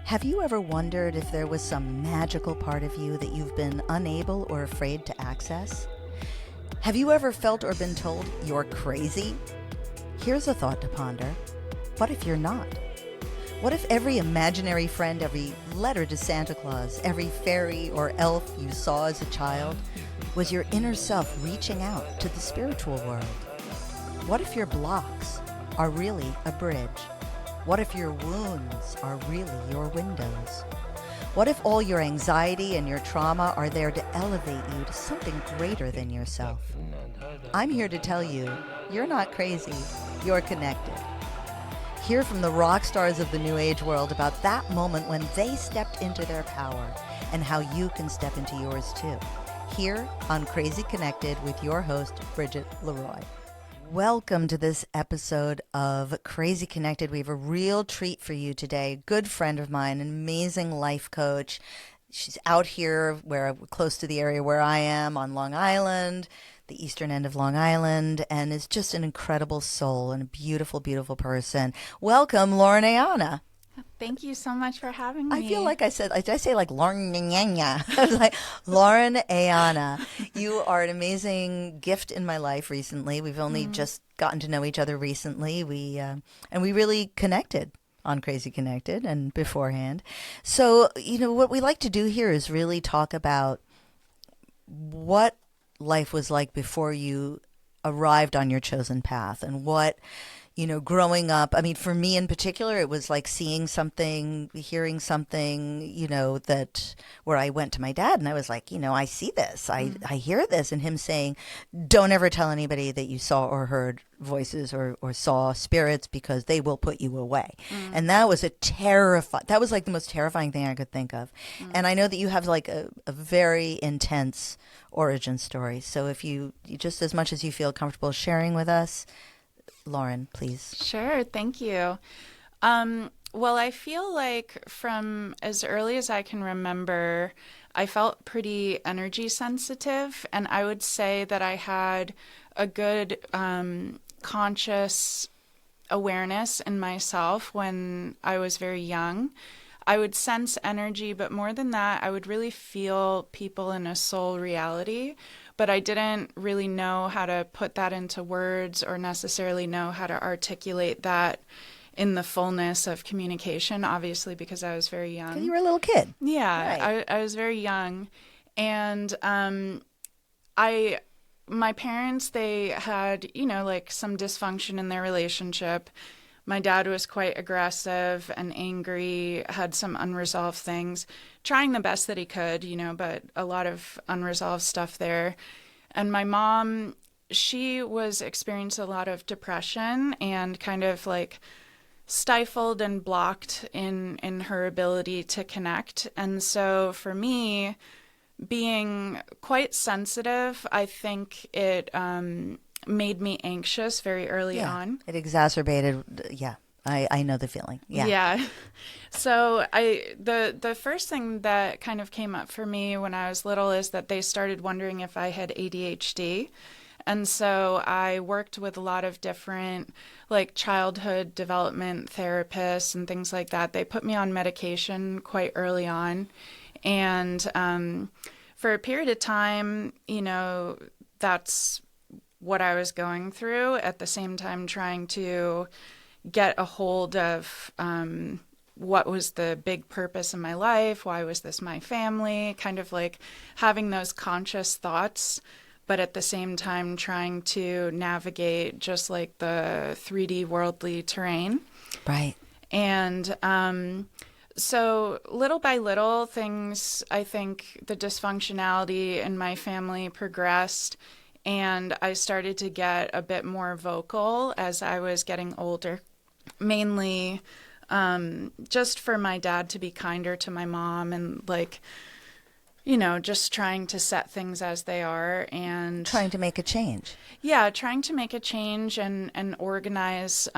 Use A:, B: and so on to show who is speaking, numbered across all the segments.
A: Have you ever wondered if there was some magical part of you that you've been unable or afraid to access? Have you ever felt or been told you're crazy? Here's a thought to ponder. What if you're not? What if every imaginary friend, every letter to Santa Claus, every fairy or elf you saw as a child was your inner self reaching out to the spiritual world? What if your blocks are really a bridge? What if your wounds are really your windows? What if all your anxiety and your trauma are there to elevate you to something greater than yourself? I'm here to tell you, you're not crazy, you're connected. Hear from the rock stars of the New Age world about that moment when they stepped into their power and how you can step into yours too. Here on Crazy Connected with your host, Bridget LeRoy. Welcome to this episode of Crazy Connected. We have a real treat for you today. A good friend of mine, an amazing life coach. She's out here close to the area where I am on Long Island, the eastern end of Long Island, and is just an incredible soul and a beautiful, beautiful person. Welcome, Lauren Aiyana.
B: Thank you so much for having me.
A: I feel like I say like Lauren Aiyana. I was like, Lauren Aiyana. You are an amazing gift in my life recently. We've only just gotten to know each other recently. And we really connected on Crazy Connected and beforehand. So, what we like to do here is really talk about what life was like before you arrived on your chosen path and what, growing up, I mean, for me in particular, it was like seeing something, hearing something, that where I went to my dad and I was like, I see this, I hear this, and him saying, don't ever tell anybody that you saw or heard voices or saw spirits because they will put you away. And that was that was like the most terrifying thing I could think of. And I know that you have like a very intense origin story. So if you just as much as you feel comfortable sharing with us, Lauren, please.
B: Sure. Thank you. Well, I feel like from as early as I can remember, I felt pretty energy sensitive. And I would say that I had a good conscious awareness in myself when I was very young. I would sense energy, but more than that, I would really feel people in a soul reality. But I didn't really know how to put that into words or necessarily know how to articulate that in the fullness of communication, obviously, because I was very young.
A: 'Cause you were a little kid.
B: Yeah,
A: Right.
B: I was very young. And my parents, they had, like some dysfunction in their relationship. My dad was quite aggressive and angry, had some unresolved things, trying the best that he could, but a lot of unresolved stuff there. And my mom, she was experiencing a lot of depression and kind of like stifled and blocked in her ability to connect. And so for me, being quite sensitive, I think it made me anxious very early on.
A: It exacerbated. Yeah. I know the feeling. Yeah.
B: Yeah. So the first thing that kind of came up for me when I was little is that they started wondering if I had ADHD. And so I worked with a lot of different like childhood development therapists and things like that. They put me on medication quite early on. And for a period of time, that's what I was going through, at the same time trying to get a hold of what was the big purpose in my life, why was this my family, kind of like having those conscious thoughts, but at the same time trying to navigate just like the 3D worldly terrain.
A: Right.
B: And so little by little things, I think the dysfunctionality in my family progressed. And I started to get a bit more vocal as I was getting older, mainly just for my dad to be kinder to my mom and like, just trying to set things as they are and
A: Trying to make a change.
B: Yeah, trying to make a change and organize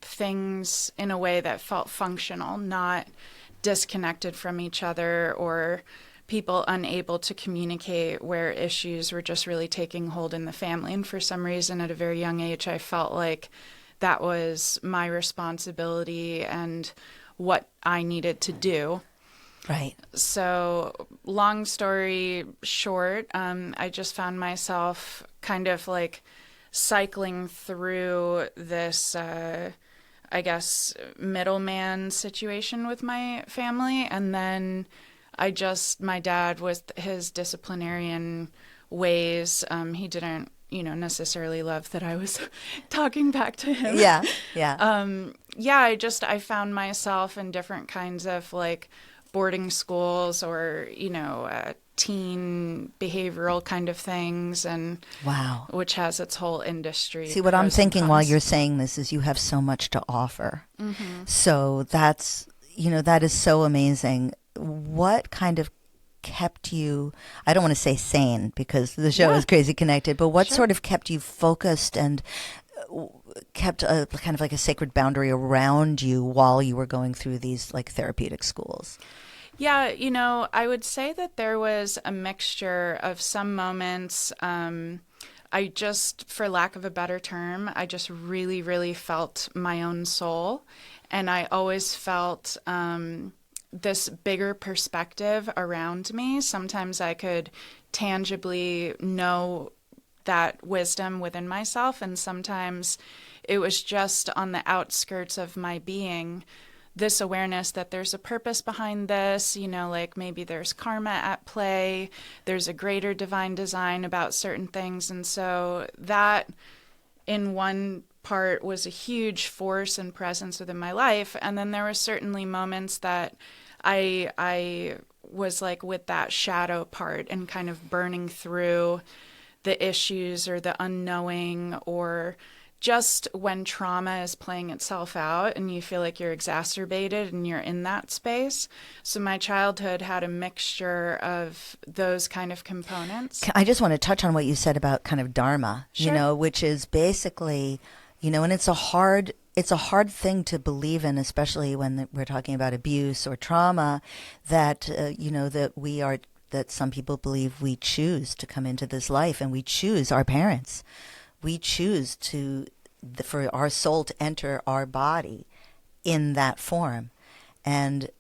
B: things in a way that felt functional, not disconnected from each other or people unable to communicate, where issues were just really taking hold in the family. And for some reason, at a very young age, I felt like that was my responsibility and what I needed to do.
A: Right.
B: So long story short, I just found myself kind of like cycling through this, I guess, middleman situation with my family. And then my dad was his disciplinarian ways. He didn't, necessarily love that I was talking back to him.
A: Yeah. Yeah.
B: I found myself in different kinds of like boarding schools or, teen behavioral kind of things, and
A: Wow.
B: which has its whole industry.
A: See, what I'm thinking while you're saying this is you have so much to offer.
B: Mm-hmm.
A: So that's, that is so amazing. What kind of kept you, I don't want to say sane because the show is Crazy Connected, but what sort of kept you focused and kept a kind of like a sacred boundary around you while you were going through these like therapeutic schools?
B: Yeah, I would say that there was a mixture of some moments. I just, for lack of a better term, I just really, really felt my own soul. And I always felt this bigger perspective around me. Sometimes I could tangibly know that wisdom within myself. And sometimes it was just on the outskirts of my being, this awareness that there's a purpose behind this, like maybe there's karma at play, there's a greater divine design about certain things. And so that in one part was a huge force and presence within my life. And then there were certainly moments that I was like with that shadow part and kind of burning through the issues or the unknowing, or just when trauma is playing itself out and you feel like you're exacerbated and you're in that space. So my childhood had a mixture of those kind of components.
A: I just want to touch on what you said about kind of dharma,
B: Sure.
A: which is basically, and it's a hard thing to believe in, especially when we're talking about abuse or trauma, that, that some people believe we choose to come into this life and we choose our parents. We choose for our soul to enter our body in that form. And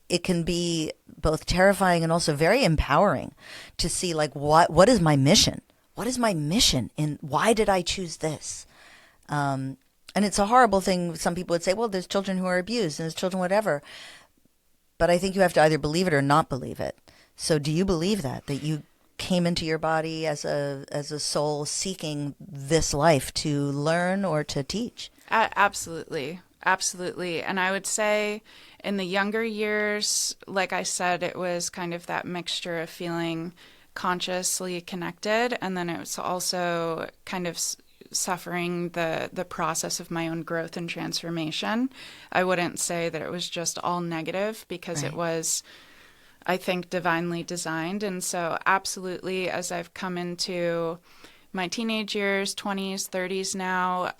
A: it can be both terrifying and also very empowering to see like, what is my mission? What is my mission? And why did I choose this? And it's a horrible thing. Some people would say, well, there's children who are abused and there's children, whatever. But I think you have to either believe it or not believe it. So do you believe that you came into your body as a soul seeking this life to learn or to teach?
B: Absolutely. Absolutely. And I would say in the younger years, like I said, it was kind of that mixture of feeling consciously connected. And then it was also kind of suffering the process of my own growth and transformation. I wouldn't say that it was just all negative because It was, I think, divinely designed. And so absolutely, as I've come into my teenage years, 20s, 30s now,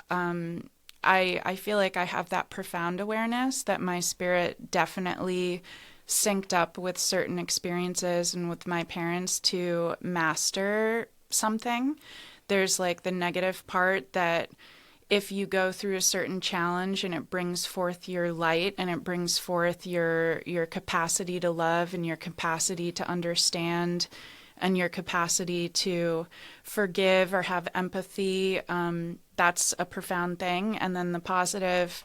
B: I feel like I have that profound awareness that my spirit definitely synced up with certain experiences and with my parents to master something. There's like the negative part that if you go through a certain challenge and it brings forth your light and it brings forth your capacity to love and your capacity to understand and your capacity to forgive or have empathy, that's a profound thing. And then the positive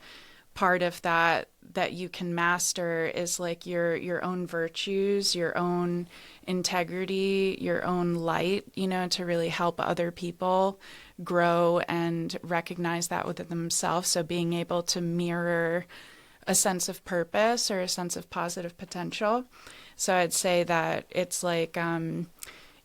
B: part of that you can master is like your own virtues, your own integrity, your own light, to really help other people grow and recognize that within themselves. So being able to mirror a sense of purpose or a sense of positive potential. So I'd say that it's like,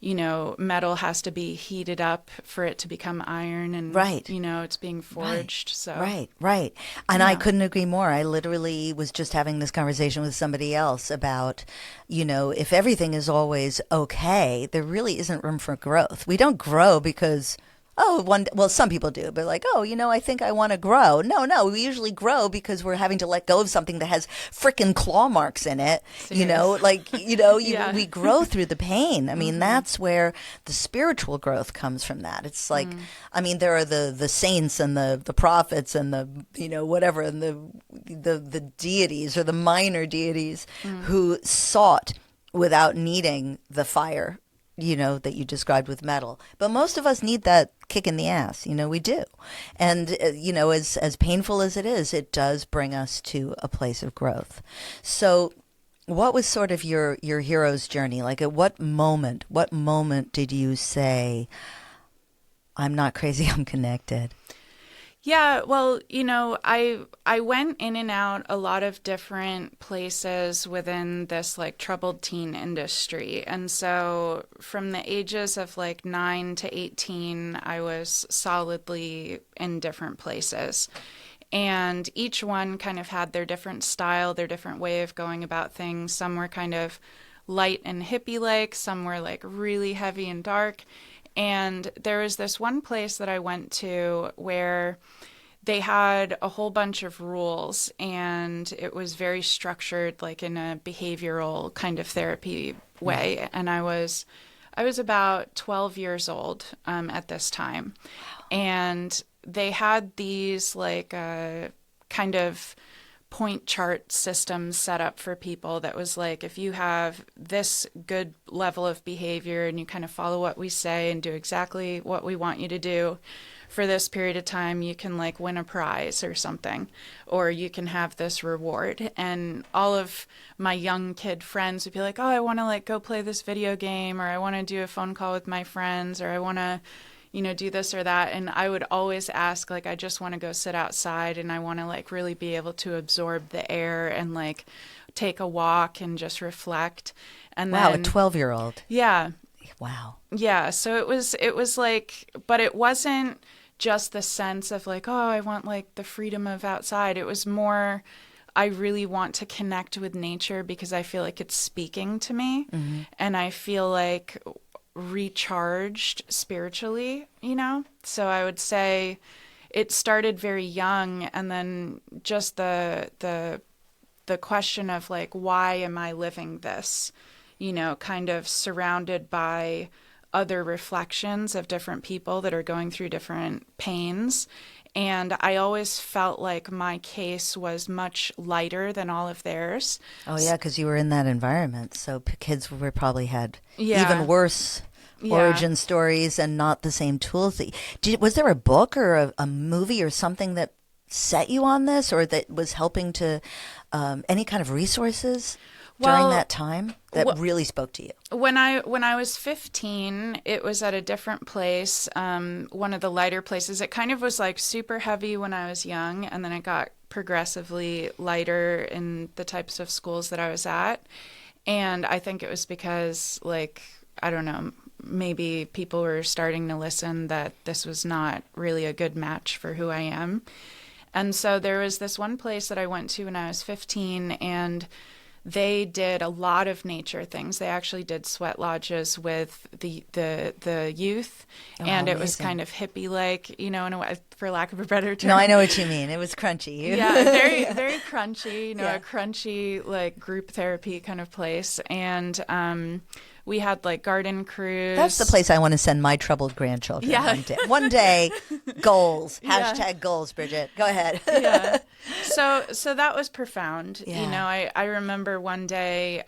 B: metal has to be heated up for it to become iron, and
A: right.
B: It's being forged.
A: Right. And I couldn't agree more. I literally was just having this conversation with somebody else about, if everything is always okay, there really isn't room for growth. We don't grow because well, some people do, but like, oh, I think I want to grow. No, we usually grow because we're having to let go of something that has frickin' claw marks in it.
B: Serious. Yeah.
A: We grow through the pain. I mean, that's where the spiritual growth comes from that. It's like, I mean, there are the saints and the prophets and the, whatever, and the deities or the minor deities who sought without needing the fire, that you described with metal. But most of us need that kick in the ass. We do. And, as painful as it is, it does bring us to a place of growth. So what was sort of your hero's journey? Like, at what moment did you say, I'm not crazy, I'm connected?
B: Yeah, well, I went in and out a lot of different places within this like troubled teen industry. And so from the ages of like 9 to 18, I was solidly in different places. And each one kind of had their different style, their different way of going about things. Some were kind of light and hippie-like, some were like really heavy and dark. And there was this one place that I went to where they had a whole bunch of rules, and it was very structured, like in a behavioral kind of therapy way. And I was about 12 years old at this time. And they had these like kind of point chart systems set up for people that was like, if you have this good level of behavior and you kind of follow what we say and do exactly what we want you to do for this period of time, you can like win a prize or something, or you can have this reward. And all of my young kid friends would be like, oh, I want to like go play this video game, or I want to do a phone call with my friends, or I want to do this or that. And I would always ask, like, I just want to go sit outside and I want to like really be able to absorb the air and like take a walk and just reflect. And
A: wow,
B: then,
A: a 12-year-old.
B: Yeah.
A: Wow.
B: Yeah. So it was like, but it wasn't just the sense of like, oh, I want like the freedom of outside. It was more, I really want to connect with nature because I feel like it's speaking to me. And I feel like recharged spiritually, So I would say it started very young, and then just the question of like, why am I living this? Kind of surrounded by other reflections of different people that are going through different pains. And I always felt like my case was much lighter than all of theirs.
A: Oh, yeah, because you were in that environment. So kids were probably had
B: Yeah.
A: even worse origin stories and not the same tools. Was there a book or a movie or something that set you on this, or that was helping to any kind of resources during that time that really spoke to you?
B: When I was 15, it was at a different place, one of the lighter places. It kind of was like super heavy when I was young, and then it got progressively lighter in the types of schools that I was at. And I think it was because, like, I don't know, maybe people were starting to listen that this was not really a good match for who I am. And so there was this one place that I went to when I was 15, and they did a lot of nature things. They actually did sweat lodges with the youth, and it was kind of hippie-like, in a way, for lack of a better term.
A: No, I know what you mean. It was crunchy.
B: Yeah, very, very crunchy, a crunchy, like, group therapy kind of place. And we had like garden crews.
A: That's the place I want to send my troubled grandchildren.
B: Yeah.
A: One day, goals. Hashtag goals, Bridget. Go ahead.
B: Yeah. So that was profound.
A: Yeah.
B: I remember one day,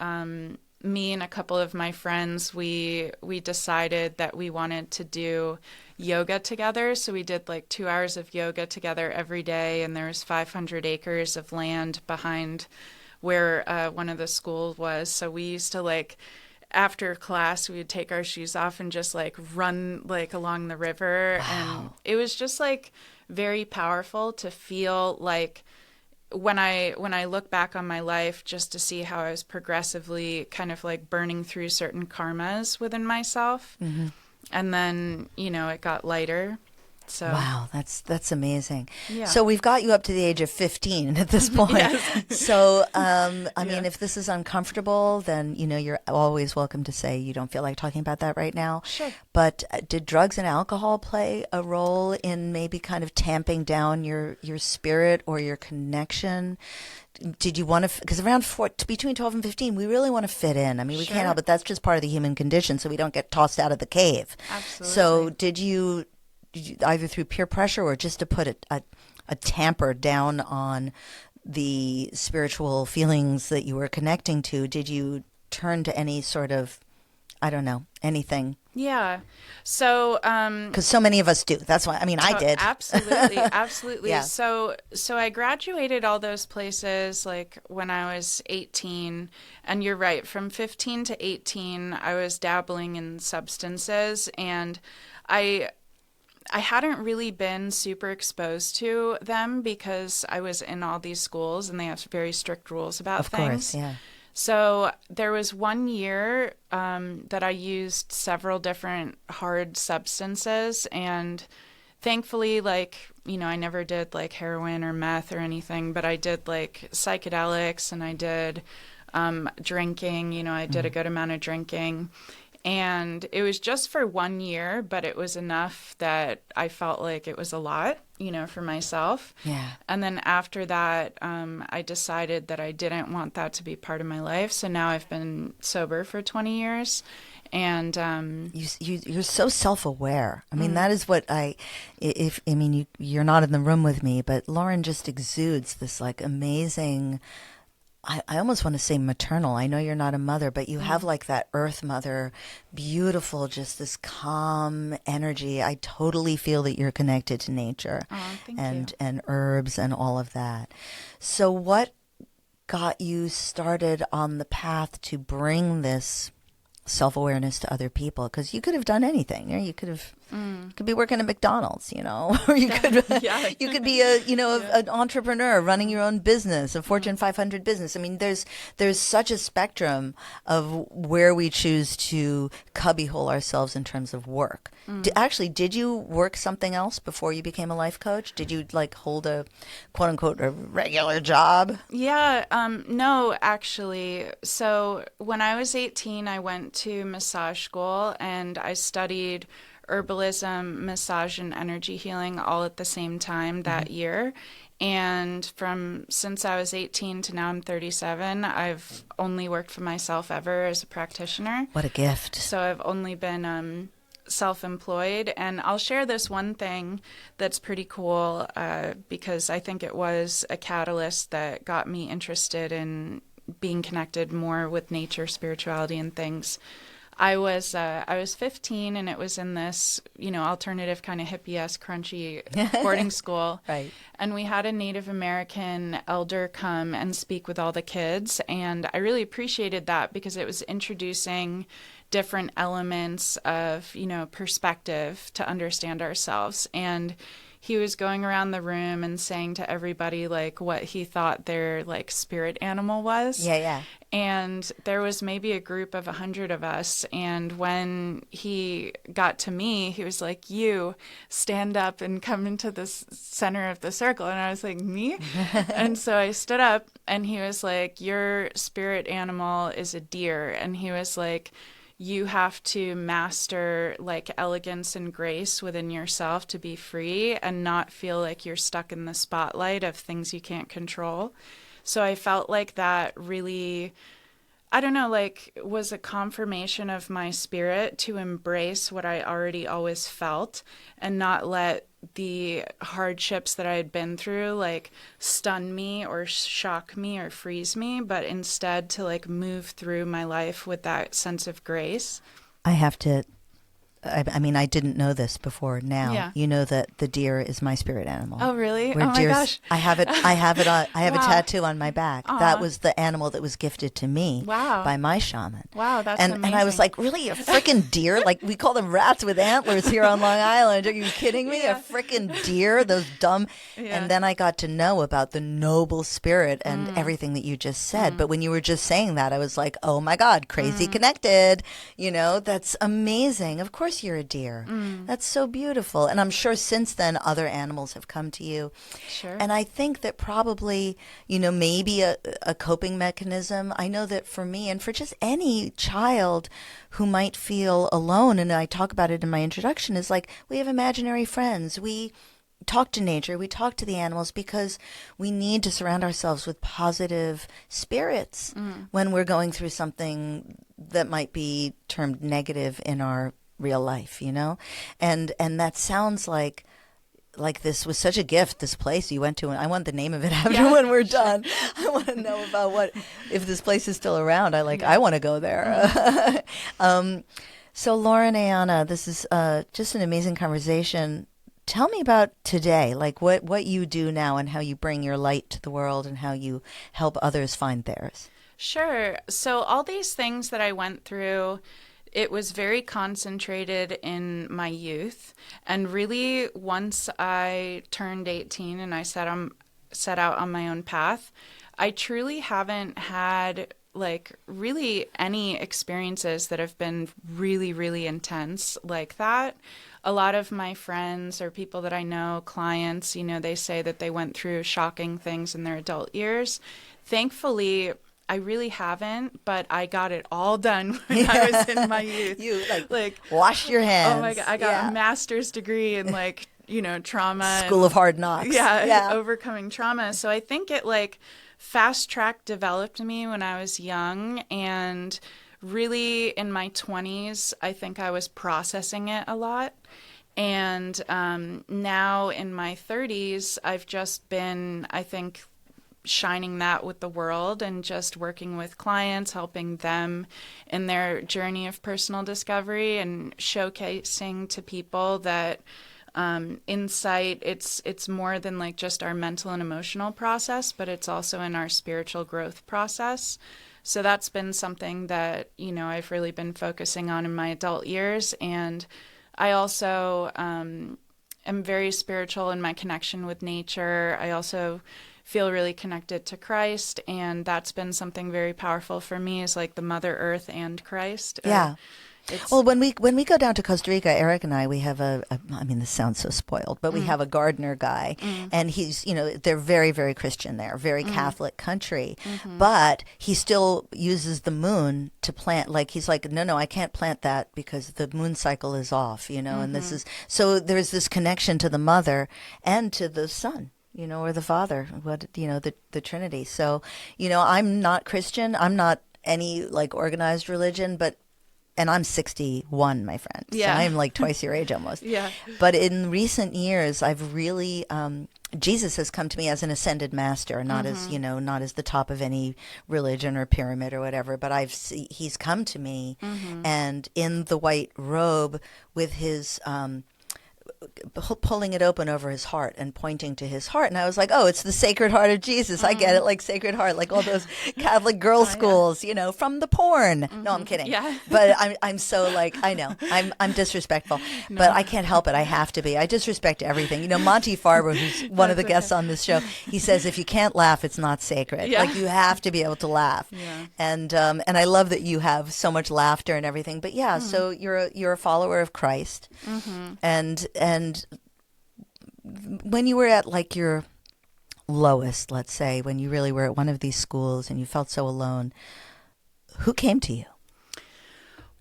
B: me and a couple of my friends, we decided that we wanted to do yoga together. So we did like 2 hours of yoga together every day, and there was 500 acres of land behind where one of the schools was. So we used to like, after class, we would take our shoes off and just like run like along the river.
A: Wow.
B: And it was just like very powerful to feel like, when I look back on my life, just to see how I was progressively kind of like burning through certain karmas within myself. And then, it got lighter. So
A: wow, that's amazing.
B: Yeah.
A: So we've got you up to the age of 15 at this point.
B: Yes.
A: So, I
B: Yeah.
A: mean, if this is uncomfortable, then, you're always welcome to say you don't feel like talking about that right now.
B: Sure.
A: But did drugs and alcohol play a role in maybe kind of tamping down your spirit or your connection? Did you want to, because between 12 and 15, we really want to fit in. I mean, we
B: Sure.
A: can't help it. That's just part of the human condition, so we don't get tossed out of the cave.
B: Absolutely.
A: So did you either through peer pressure or just to put a tamper down on the spiritual feelings that you were connecting to, did you turn to any sort of, I don't know, anything?
B: Yeah. So,
A: Because so many of us do. That's why, I mean, I did.
B: Absolutely. Absolutely.
A: Yeah.
B: So I graduated all those places like when I was 18, and you're right, from 15 to 18, I was dabbling in substances, and I hadn't really been super exposed to them because I was in all these schools and they have very strict rules about
A: Of
B: things.
A: course, yeah.
B: So there was 1 year that I used several different hard substances, and thankfully, like, I never did like heroin or meth or anything, but I did like psychedelics, and I did drinking, I did a good amount of drinking. And it was just for 1 year, but it was enough that I felt like it was a lot, for myself.
A: Yeah.
B: And then after that, I decided that I didn't want that to be part of my life. So now I've been sober for 20 years. And
A: you're so self-aware. I mean, that is what you're not in the room with me, but Lauren just exudes this like amazing, I almost want to say maternal. I know you're not a mother, but you have like that earth mother, beautiful, just this calm energy. I totally feel that you're connected to nature
B: thank
A: and
B: you.
A: and herbs and all of that. So what got you started on the path to bring this self-awareness to other people? Because you could have done anything. You could have could be working at McDonald's, or you could
B: Yeah.
A: you could be an entrepreneur running your own business, a Fortune 500 business. I mean, there's such a spectrum of where we choose to cubbyhole ourselves in terms of work. Did you work something else before you became a life coach? Did you like hold a quote unquote a regular job?
B: Yeah, no, actually. So when I was 18, I went to massage school and I studied herbalism, massage, and energy healing all at the same time that year. And since I was 18 to now I'm 37, I've only worked for myself ever as a practitioner.
A: What a gift.
B: So I've only been self-employed. And I'll share this one thing that's pretty cool because I think it was a catalyst that got me interested in being connected more with nature, spirituality, and things. I was 15, and it was in this, alternative kind of hippie-esque, crunchy boarding school.
A: Right.
B: And we had a Native American elder come and speak with all the kids, and I really appreciated that because it was introducing different elements of, perspective to understand ourselves. And he was going around the room and saying to everybody like what he thought their like spirit animal was.
A: Yeah.
B: And there was maybe a group of 100 of us. And when he got to me, he was like, "You stand up and come into the center of the circle." And I was like, "Me?" And so I stood up, and he was like, "Your spirit animal is a deer." And he was like, "You have to master like elegance and grace within yourself to be free and not feel like you're stuck in the spotlight of things you can't control." So I felt like that really, I don't know, like was a confirmation of my spirit to embrace what I already always felt and not let the hardships that I had been through like stun me or shock me or freeze me, but instead to like move through my life with that sense of grace.
A: I have to, I mean, I didn't know this before now.
B: Yeah.
A: You know that the deer is my spirit animal.
B: Oh, really?
A: Where
B: Oh my
A: deers-
B: gosh.
A: I have it on, I have a
B: Wow.
A: tattoo on my back.
B: Aw.
A: That was the animal that was gifted to me
B: Wow.
A: by my shaman.
B: Wow, that's
A: and
B: amazing.
A: I was like, really, a freaking deer? Like we call them rats with antlers here on Long Island. Are you kidding me?
B: Yeah.
A: A freaking deer? Those dumb.
B: Yeah.
A: And then I got to know about the noble spirit and everything that you just said. But when you were just saying that, I was like, oh my God, crazy connected. That's amazing. Of course course you're a deer. That's so beautiful. And I'm sure since then other animals have come to you.
B: Sure.
A: And I think that probably, maybe a coping mechanism. I know that for me and for just any child who might feel alone, and I talk about it in my introduction, is like we have imaginary friends. We talk to nature, we talk to the animals because we need to surround ourselves with positive spirits when we're going through something that might be termed negative in our real life, and that sounds like this was such a gift, this place you went to, and I want the name of it after when we're done. I want to know about if this place is still around. I want to go there. So Lauren Aiyana, this is just an amazing conversation. Tell me about today, like what you do now and how you bring your light to the world and how you help others find theirs.
B: Sure. So all these things that I went through, it was very concentrated in my youth. And really, once I turned 18 and I set out on my own path, I truly haven't had really any experiences that have been really, really intense like that. A lot of my friends or people that I know, clients, they say that they went through shocking things in their adult years. Thankfully, I really haven't, but I got it all done when I was in my youth.
A: You wash your hands.
B: Oh my God, I got a master's degree in trauma.
A: School of Hard Knocks.
B: Yeah, overcoming trauma. So I think it fast track developed me when I was young, and really in my 20s, I think I was processing it a lot. And now in my 30s, I've just been, I think, shining that with the world and just working with clients, helping them in their journey of personal discovery and showcasing to people that insight, it's more than just our mental and emotional process, but it's also in our spiritual growth process. So that's been something that, I've really been focusing on in my adult years. And I also am very spiritual in my connection with nature. I also feel really connected to Christ, and that's been something very powerful for me, is the Mother Earth and Christ.
A: Yeah. Well, when we go down to Costa Rica, Eric and I, we have this sounds so spoiled, but we have a gardener guy, and he's, they're very, very Christian there, very Catholic country, but he still uses the moon to plant. He's no, I can't plant that because the moon cycle is off, and this is, so there's this connection to the mother and to the son. Or the Father, the Trinity. So, I'm not Christian. I'm not any organized religion, and I'm 61, my friend.
B: Yeah.
A: So I'm twice your age almost.
B: Yeah.
A: But in recent years, I've really, Jesus has come to me as an ascended master, not as, not as the top of any religion or pyramid or whatever, but he's come to me and in the white robe with his, pulling it open over his heart and pointing to his heart, and I was like, oh, it's the Sacred Heart of Jesus. I get it, Sacred Heart, all those Catholic girls' schools, from the porn. No, I'm kidding.
B: Yeah.
A: But I'm so I know I'm disrespectful, but I can't help it. I have to be. I disrespect everything. Monty Farber, who's one of the guests on this show, he says if you can't laugh, it's not sacred.
B: Yeah.
A: You have to be able to laugh.
B: Yeah.
A: And I love that you have so much laughter and everything. But yeah, so you're a follower of Christ, and when you were at your lowest, let's say, when you really were at one of these schools and you felt so alone, who came to you?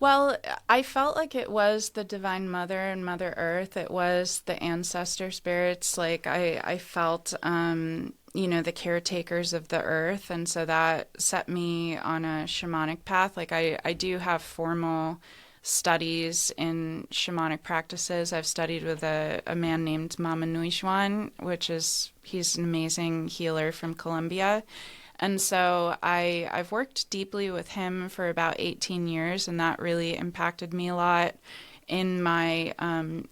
B: Well, I felt like it was the Divine Mother and Mother Earth. It was the ancestor spirits. I felt, the caretakers of the earth. And so that set me on a shamanic path. I do have formal studies in shamanic practices. I've studied with a man named Mama Nuishuan, he's an amazing healer from Colombia. And so I've worked deeply with him for about 18 years, and that really impacted me a lot in my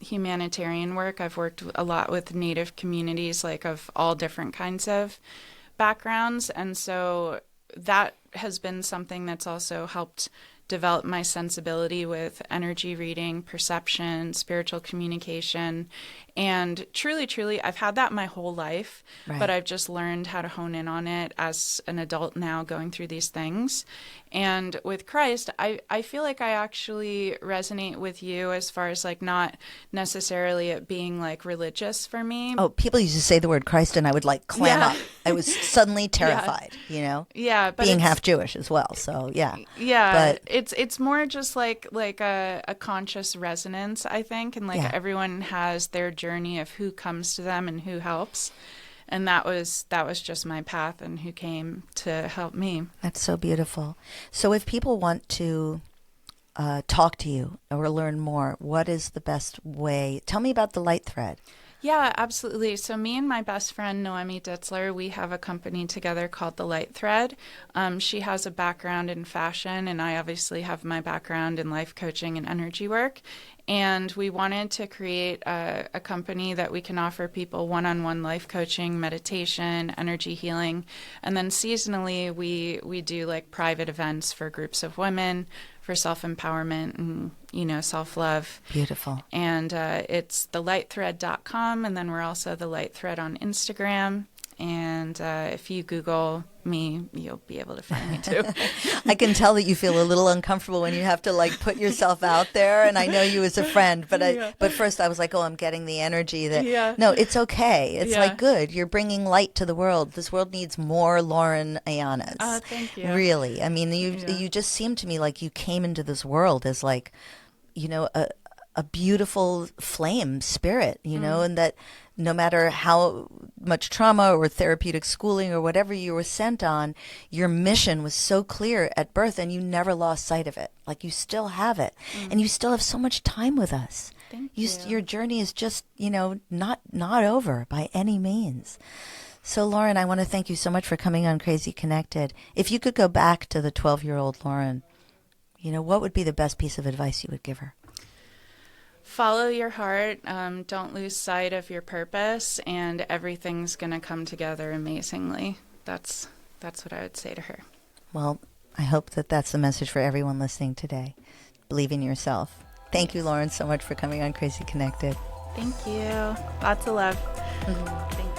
B: humanitarian work. I've worked a lot with Native communities, of all different kinds of backgrounds. And so that has been something that's also helped developed my sensibility with energy reading, perception, spiritual communication. And truly, I've had that my whole life,
A: Right.
B: but I've just learned how to hone in on it as an adult now going through these things. And with Christ, I feel like I actually resonate with you as far as like not necessarily it being like religious for me.
A: Oh, people used to say the word Christ and I would like clam
B: Yeah.
A: up. I was suddenly terrified, you know?
B: Yeah, but
A: Being
B: it's-
A: half Jewish as well, so yeah.
B: Yeah,
A: But
B: it's more just like a conscious resonance, I think, and like
A: Yeah.
B: everyone has their journey of who comes to them and who helps. And that was just my path and who came to help me.
A: that's so beautiful. So if people want to talk to you or learn more, what is the best way? Tell me about the light thread.
B: Yeah, absolutely. So me and my best friend, Noemi Ditzler, we have a company together called The Light Thread. She has a background in fashion, and I obviously have my background in life coaching and energy work. And we wanted to create a company that we can offer people one-on-one life coaching, meditation, energy healing. And then seasonally, we do like private events for groups of women for self-empowerment and, you know, self-love.
A: Beautiful.
B: And it's thelightthread.com, and then we're also The Light Thread on Instagram. And if you Google me, you'll be able to find me too.
A: I can tell that you feel a little uncomfortable when you have to like put yourself out there, and I know you as a friend, but but first I was like, oh, I'm getting the energy that
B: Yeah.
A: no, it's okay. It's
B: Yeah.
A: like good. You're bringing light to the world. This world needs more Lauren Aiyana's.
B: Oh, thank you.
A: Really. I mean,
B: Yeah.
A: you just seem to me like you came into this world as like, you know, a beautiful flame spirit, you know, and that no matter how much trauma or therapeutic schooling or whatever you were sent on, your mission was so clear at birth and you never lost sight of it. Like you still have it and you still have so much time with us.
B: Thank
A: Your journey is just, you know, not over by any means. So Lauren, I want to thank you so much for coming on Crazy Connected. If you could go back to the 12-year-old Lauren, you know, what would be the best piece of advice you would give her?
B: Follow your heart. Don't lose sight of your purpose, and everything's going to come together amazingly. That's what I would say to her.
A: Well, I hope that that's the message for everyone listening today. Believe in yourself. Thank you, Lauren, so much for coming on Crazy Connected.
B: Thank you. Lots of love. Thank you.